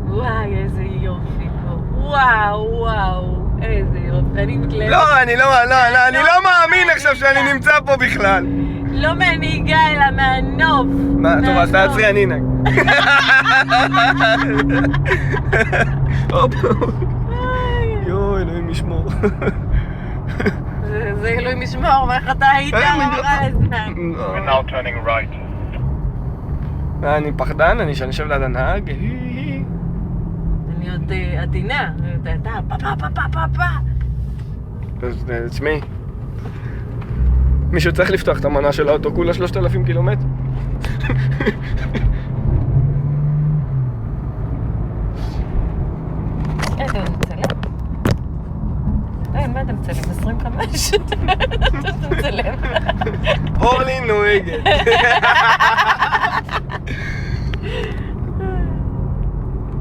וואי, איזה יופי פה. וואו, איזה יופי. אני מתלהבת. לא, אני לא מאמין עכשיו שאני נמצא פה בכלל. לא מהנהיגה, אלא מהנוף. מה, טוב, אז תעצרי, אני אנהג. יואו, אלוהים ישמור. זה אלוהים ישמור, ואיך אתה היית רע הזמן. We're now turning right. אני פחדן, אני יושב ליד הנהג. אני עוד עדינה. פה. תשמעי, מישהו צריך לפתוח את המנה של האוטו, כולה 3,000 קילומטר. איזה מצלם? מה אתה מצלם? 25? אתה מצלם? אורלי נוהגת.